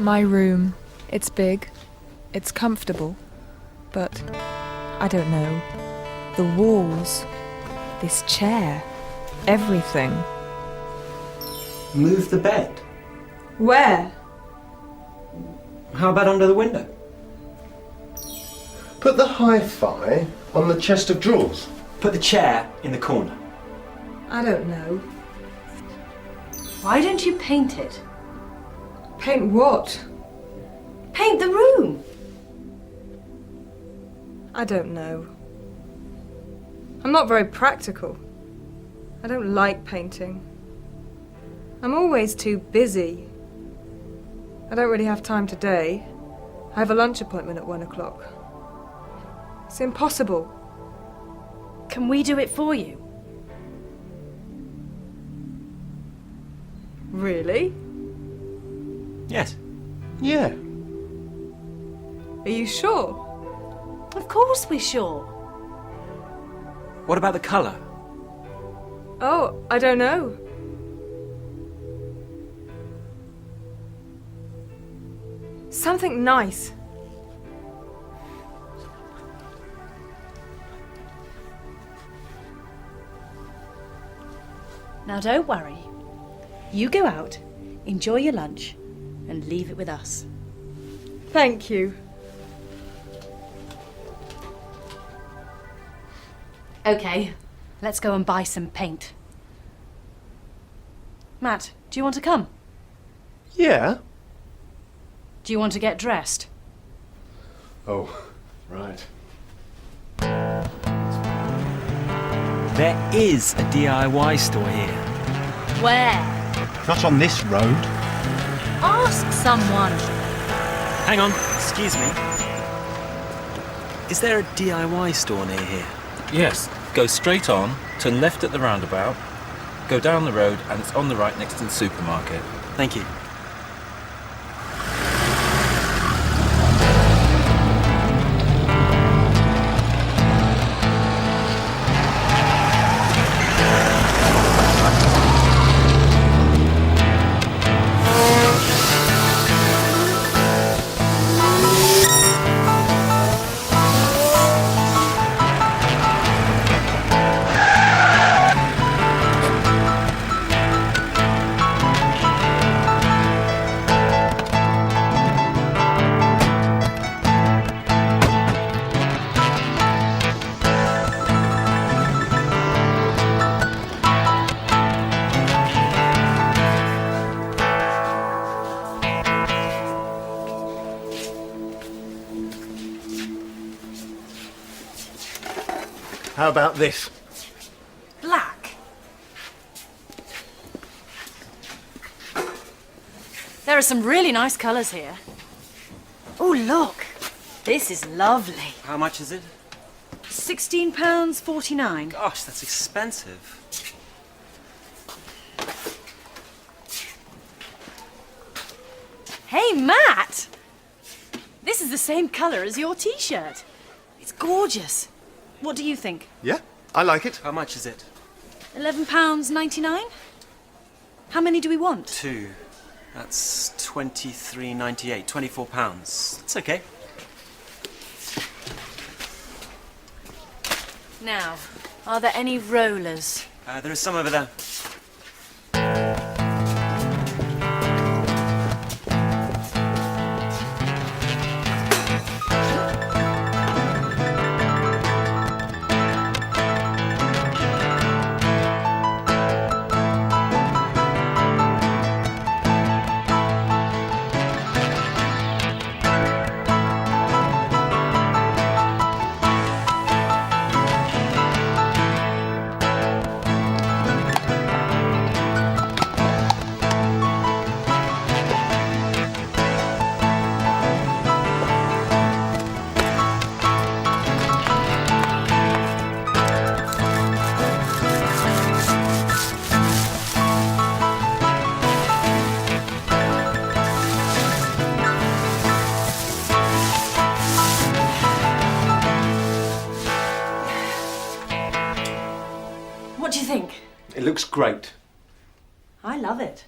My room. It's big. It's comfortable. But I don't know. The walls. This chair. Everything. Move the bed. Where? How about under the window? Put the hi-fi on the chest of drawers. Put the chair in the corner. I don't know. Why don't you paint it? Paint what? Paint the room! I don't know. I'm not very practical. I don't like painting. I'm always too busy. I don't really have time today. I have a lunch appointment at 1 o'clock. It's impossible. Can we do it for you? Really? Yes. Yeah. Are you sure? Of course we're sure. What about the colour? Oh, I don't know. Something nice. Now don't worry. You go out, enjoy your lunch, and leave it with us. Thank you. Okay, let's go and buy some paint. Matt, do you want to come? Yeah? Do you want to get dressed? Oh, right. There is a DIY store here. Where? Not on this road. Ask someone. Hang on, excuse me. Is there a DIY store near here? Yes, go straight on, turn left at the roundabout, go down the road, and it's on the right next to the supermarket. Thank you. How about this? Black. There are some really nice colours here. Oh, look. This is lovely. How much is it? £16.49. Gosh, that's expensive. Hey, Matt! This is the same colour as your T-shirt. It's gorgeous. What do you think? Yeah, I like it. How much is it? £11.99? How many do we want? 2. That's £23.98. £24. It's okay. Now, are there any rollers? There is some over there. What do you think? It looks great. I love it.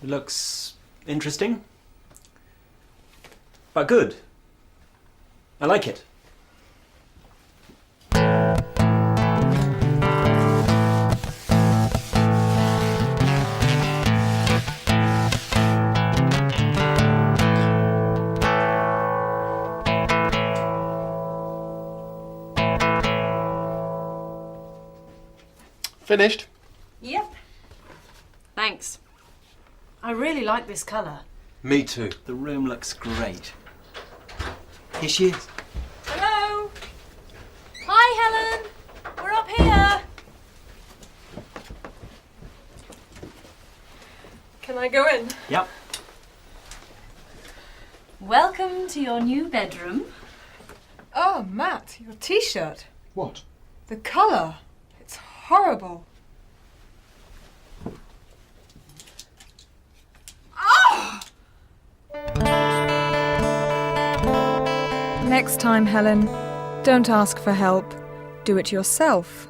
Looks interesting. but good. I like it. Finished? Yep. Thanks. I really like this colour. Me too. The room looks great. Here she is. Hello? Hi, Helen. We're up here. Can I go in? Yep. Welcome to your new bedroom. Oh, Matt, your t-shirt. What? The colour. It's horrible. Next time, Helen, don't ask for help. Do it yourself.